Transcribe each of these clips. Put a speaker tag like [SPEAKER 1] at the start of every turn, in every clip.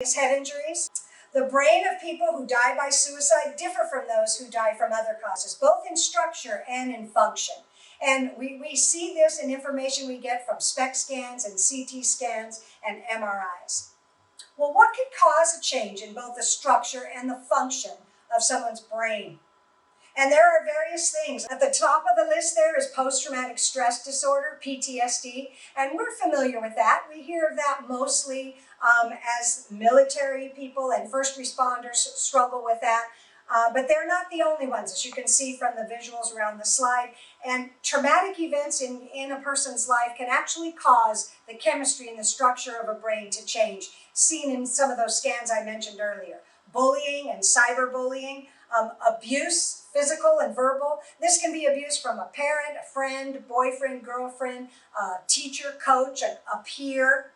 [SPEAKER 1] Head injuries. The brain of people who die by suicide differ from those who die from other causes, both in structure and in function. And we see this in information we get from SPECT scans and CT scans and MRIs. Well, what could cause a change in both the structure and the function of someone's brain? And there are various things. At the top of the list there is post-traumatic stress disorder, PTSD, and we're familiar with that. We hear of that mostly as military people and first responders struggle with that. But they're not the only ones, as you can see from the visuals around the slide. And traumatic events in a person's life can actually cause the chemistry and the structure of a brain to change, seen in some of those scans I mentioned earlier. Bullying and cyberbullying, abuse, physical and verbal. This can be abuse from a parent, a friend, boyfriend, girlfriend, teacher, coach, a peer.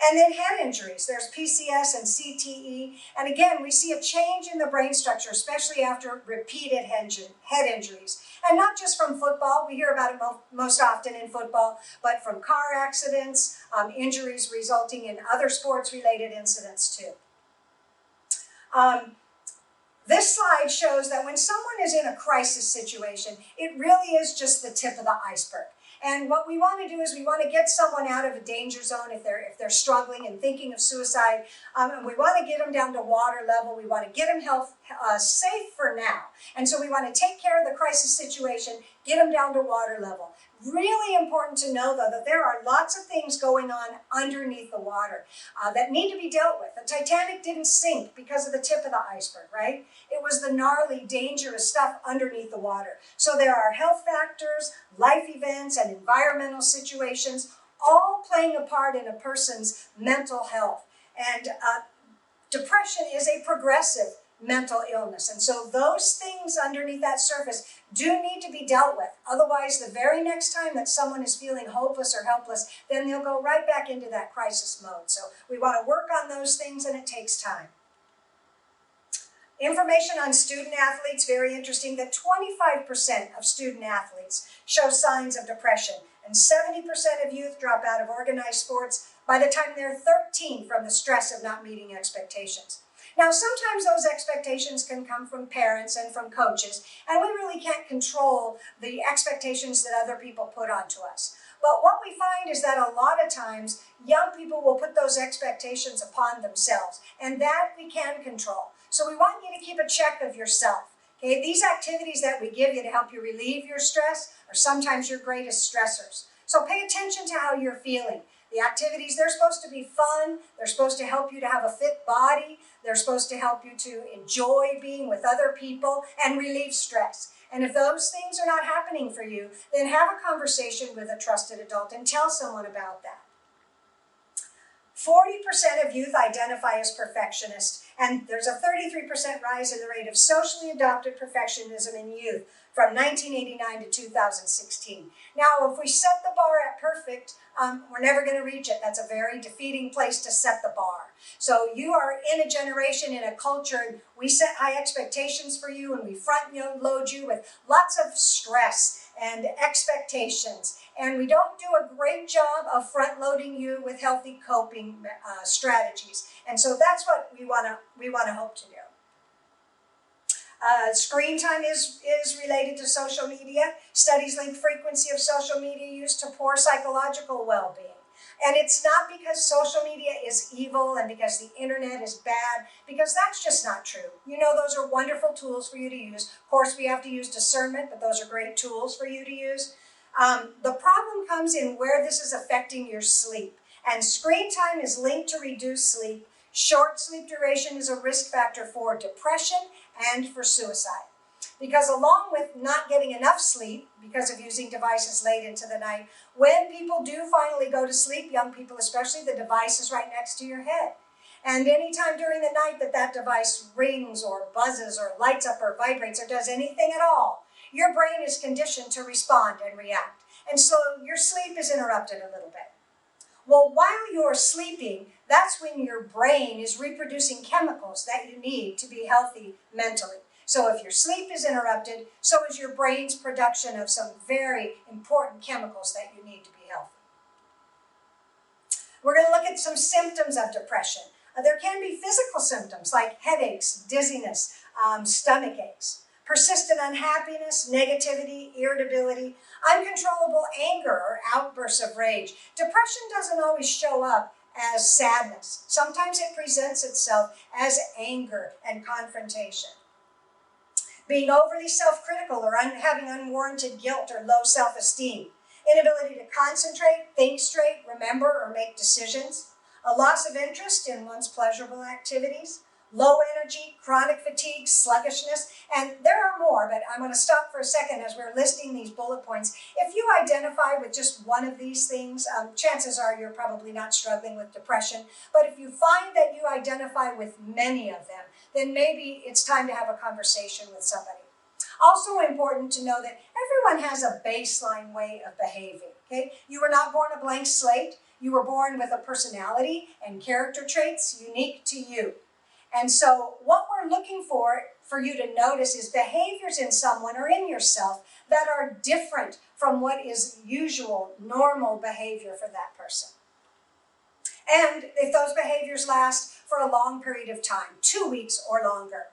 [SPEAKER 1] And then head injuries. There's PCS and CTE. And again, we see a change in the brain structure, especially after repeated head injuries. And not just from football. We hear about it most often in football, but from car accidents, injuries resulting in other sports-related incidents too. This slide shows that when someone is in a crisis situation, it really is just the tip of the iceberg. And what we want to do is we want to get someone out of a danger zone if they're struggling and thinking of suicide. And we want to get them down to water level. We want to get them safe for now. And so we want to take care of the crisis situation, get them down to water level. Really important to know, though, that there are lots of things going on underneath the water that need to be dealt with. The Titanic didn't sink because of the tip of the iceberg, right? It was the gnarly, dangerous stuff underneath the water. So there are health factors, life events, and environmental situations all playing a part in a person's mental health. And depression is a progressive mental illness. And so those things underneath that surface do need to be dealt with. Otherwise, the very next time that someone is feeling hopeless or helpless, then they'll go right back into that crisis mode. So we want to work on those things, and it takes time. Information on student athletes, very interesting, that 25% of student athletes show signs of depression, and 70% of youth drop out of organized sports by the time they're 13 from the stress of not meeting expectations. Now, sometimes those expectations can come from parents and from coaches, and we really can't control the expectations that other people put onto us. But what we find is that a lot of times, young people will put those expectations upon themselves, and that we can control. So we want you to keep a check of yourself. Okay? These activities that we give you to help you relieve your stress are sometimes your greatest stressors. So pay attention to how you're feeling. The activities, they're supposed to be fun. They're supposed to help you to have a fit body. They're supposed to help you to enjoy being with other people and relieve stress. And if those things are not happening for you, then have a conversation with a trusted adult and tell someone about that. 40% of youth identify as perfectionists, and there's a 33% rise in the rate of socially adopted perfectionism in youth from 1989 to 2016. Now, if we set the bar at perfect, we're never going to reach it. That's a very defeating place to set the bar. So you are in a generation, in a culture, and we set high expectations for you, and we front load you with lots of stress and expectations. And we don't do a great job of front loading you with healthy coping strategies. And so that's what we want to hope to do. Screen time is related to social media. Studies link frequency of social media use to poor psychological well-being. And it's not because social media is evil and because the internet is bad, because that's just not true. You know, those are wonderful tools for you to use. Of course, we have to use discernment, but those are great tools for you to use. The problem comes in where this is affecting your sleep. And screen time is linked to reduced sleep. Short sleep duration is a risk factor for depression and for suicide. Because along with not getting enough sleep, because of using devices late into the night, when people do finally go to sleep, young people especially, the device is right next to your head. And anytime during the night that device rings or buzzes or lights up or vibrates or does anything at all, your brain is conditioned to respond and react. And so your sleep is interrupted a little bit. Well, while you're sleeping, that's when your brain is reproducing chemicals that you need to be healthy mentally. So if your sleep is interrupted, so is your brain's production of some very important chemicals that you need to be healthy. We're going to look at some symptoms of depression. There can be physical symptoms like headaches, dizziness, stomach aches, persistent unhappiness, negativity, irritability, uncontrollable anger or outbursts of rage. Depression doesn't always show up as sadness. Sometimes it presents itself as anger and confrontation. Being overly self-critical or having unwarranted guilt or low self-esteem. Inability to concentrate, think straight, remember, or make decisions. A loss of interest in one's pleasurable activities. Low energy, chronic fatigue, sluggishness, and there are more, but I'm going to stop for a second as we're listing these bullet points. If you identify with just one of these things, chances are you're probably not struggling with depression, but if you find that you identify with many of them, then maybe it's time to have a conversation with somebody. Also important to know that everyone has a baseline way of behaving, okay? You were not born a blank slate. You were born with a personality and character traits unique to you. And so what we're looking for you to notice is behaviors in someone or in yourself that are different from what is usual, normal behavior for that person. And if those behaviors last for a long period of time, 2 weeks or longer.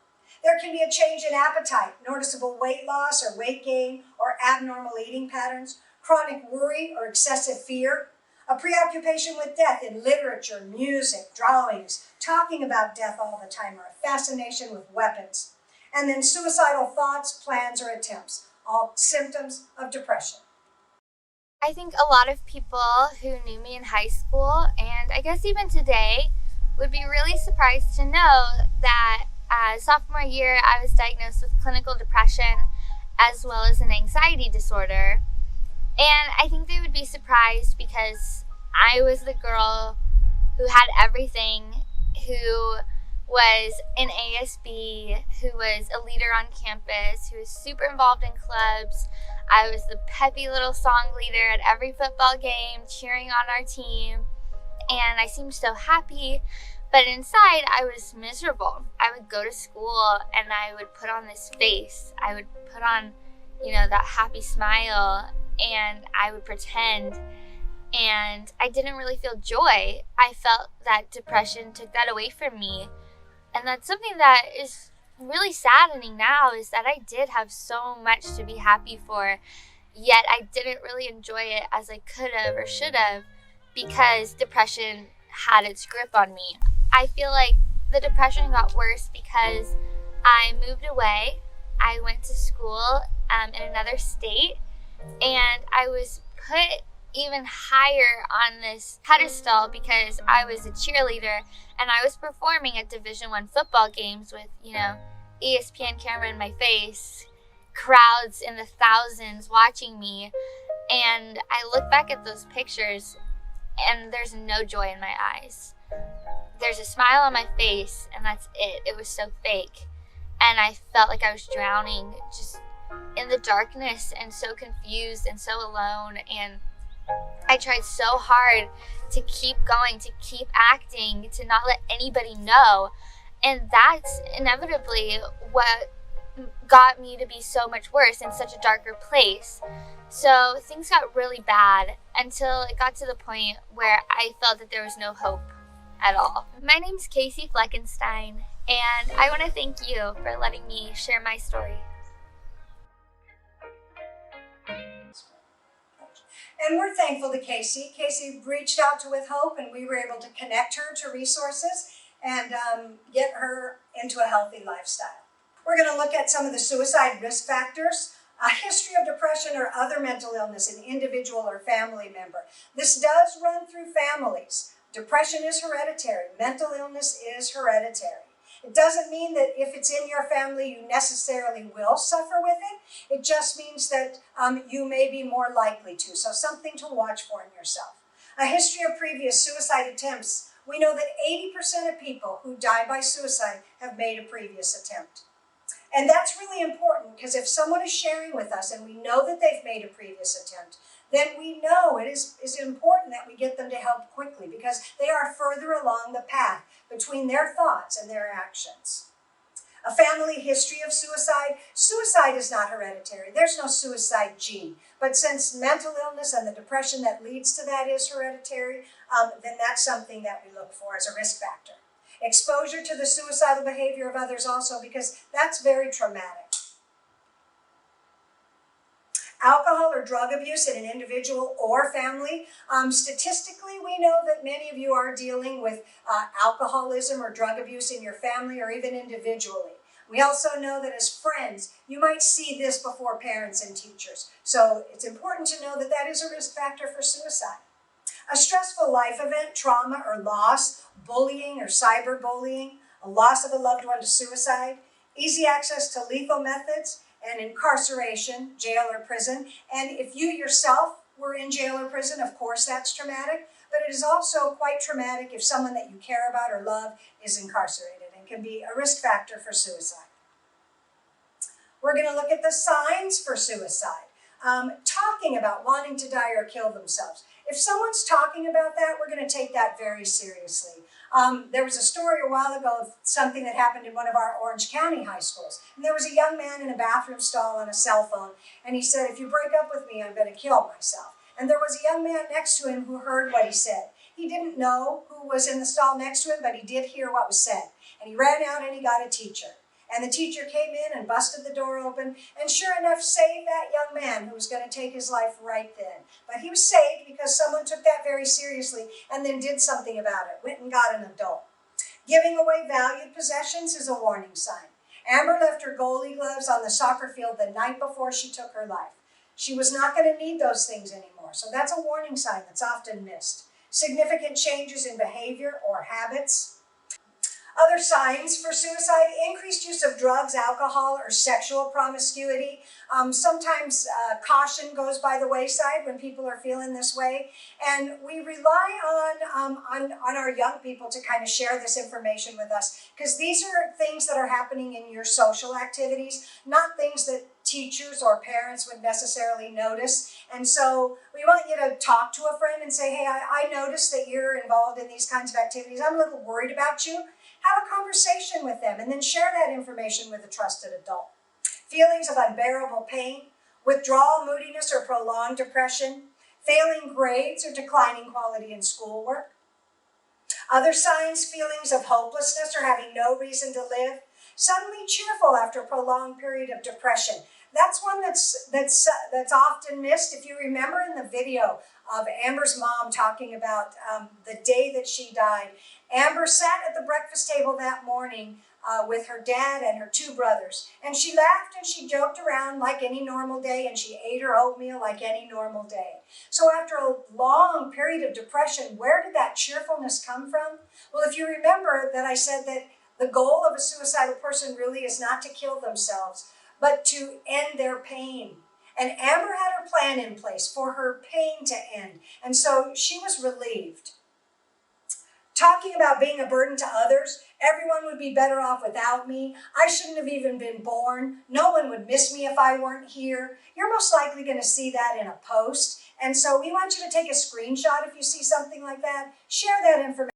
[SPEAKER 1] There can be a change in appetite, noticeable weight loss or weight gain, or abnormal eating patterns, chronic worry or excessive fear, a preoccupation with death in literature, music, drawings, talking about death all the time, or a fascination with weapons. And then suicidal thoughts, plans, or attempts, all symptoms of depression.
[SPEAKER 2] I think a lot of people who knew me in high school, and I guess even today, would be really surprised to know that sophomore year I was diagnosed with clinical depression as well as an anxiety disorder. And I think they would be surprised because I was the girl who had everything, who was in ASB, who was a leader on campus, who was super involved in clubs. I was the peppy little song leader at every football game, cheering on our team. And I seemed so happy, but inside I was miserable. I would go to school and I would put on this face. I would put on, that happy smile, and I would pretend, and I didn't really feel joy. I felt that depression took that away from me. And that's something that is really saddening now, is that I did have so much to be happy for, yet I didn't really enjoy it as I could have or should have because depression had its grip on me. I feel like the depression got worse because I moved away. I went to school in another state, and I was put even higher on this pedestal because I was a cheerleader and I was performing at Division I football games with, ESPN camera in my face, crowds in the thousands watching me. And I look back at those pictures and there's no joy in my eyes. There's a smile on my face, and that's it. It was so fake. And I felt like I was drowning just in the darkness and so confused and so alone. And I tried so hard to keep going, to keep acting, to not let anybody know. And that's inevitably what got me to be so much worse in such a darker place. So things got really bad until it got to the point where I felt that there was no hope at all. My name's Casey Fleckenstein, and I want to thank you for letting me share my story.
[SPEAKER 1] And we're thankful to Casey. Casey reached out to With Hope, and we were able to connect her to resources and get her into a healthy lifestyle. We're going to look at some of the suicide risk factors, a history of depression or other mental illness in individual or family member. This does run through families. Depression is hereditary. Mental illness is hereditary. It doesn't mean that if it's in your family, you necessarily will suffer with it. It just means that you may be more likely to. So something to watch for in yourself. A history of previous suicide attempts. We know that 80% of people who die by suicide have made a previous attempt. And that's really important because if someone is sharing with us and we know that they've made a previous attempt, then we know it is important that we get them to help quickly because they are further along the path between their thoughts and their actions. A family history of suicide. Suicide is not hereditary. There's no suicide gene. But since mental illness and the depression that leads to that is hereditary, then that's something that we look for as a risk factor. Exposure to the suicidal behavior of others also, because that's very traumatic. Alcohol or drug abuse in an individual or family. Statistically, we know that many of you are dealing with alcoholism or drug abuse in your family or even individually. We also know that as friends, you might see this before parents and teachers. So it's important to know that that is a risk factor for suicide. A stressful life event, trauma or loss, bullying or cyberbullying, a loss of a loved one to suicide, easy access to lethal methods, and incarceration, jail or prison. And if you yourself were in jail or prison, of course that's traumatic, but it is also quite traumatic if someone that you care about or love is incarcerated and can be a risk factor for suicide. We're going to look at the signs for suicide. Talking about wanting to die or kill themselves. If someone's talking about that, we're going to take that very seriously. There was a story a while ago of something that happened in one of our Orange County high schools. And there was a young man in a bathroom stall on a cell phone, and he said, "If you break up with me, I'm going to kill myself." And there was a young man next to him who heard what he said. He didn't know who was in the stall next to him, but he did hear what was said. And he ran out and he got a teacher. And the teacher came in and busted the door open, and sure enough, saved that young man who was going to take his life right then. But he was saved because someone took that very seriously and then did something about it, went and got an adult. Giving away valued possessions is a warning sign. Amber left her goalie gloves on the soccer field the night before she took her life. She was not going to need those things anymore, so that's a warning sign that's often missed. Significant changes in behavior or habits. Other signs for suicide: increased use of drugs, alcohol, or sexual promiscuity. Sometimes caution goes by the wayside when people are feeling this way. And we rely on our young people to kind of share this information with us, because these are things that are happening in your social activities, not things that teachers or parents would necessarily notice. And so we want you to talk to a friend and say, "Hey, I noticed that you're involved in these kinds of activities. I'm a little worried about you." Have a conversation with them and then share that information with a trusted adult. Feelings of unbearable pain, withdrawal, moodiness, or prolonged depression, failing grades or declining quality in schoolwork. Other signs: feelings of hopelessness or having no reason to live. Suddenly cheerful after a prolonged period of depression. That's one that's often missed. If you remember in the video of Amber's mom talking about the day that she died, Amber sat at the breakfast table that morning with her dad and her two brothers, and she laughed and she joked around like any normal day, and she ate her oatmeal like any normal day. So after a long period of depression, where did that cheerfulness come from? Well, if you remember that I said that the goal of a suicidal person really is not to kill themselves, but to end their pain. And Amber had her plan in place for her pain to end, and so she was relieved. Talking about being a burden to others: everyone would be better off without me. I shouldn't have even been born. No one would miss me if I weren't here. You're most likely going to see that in a post. And so we want you to take a screenshot if you see something like that. Share that information.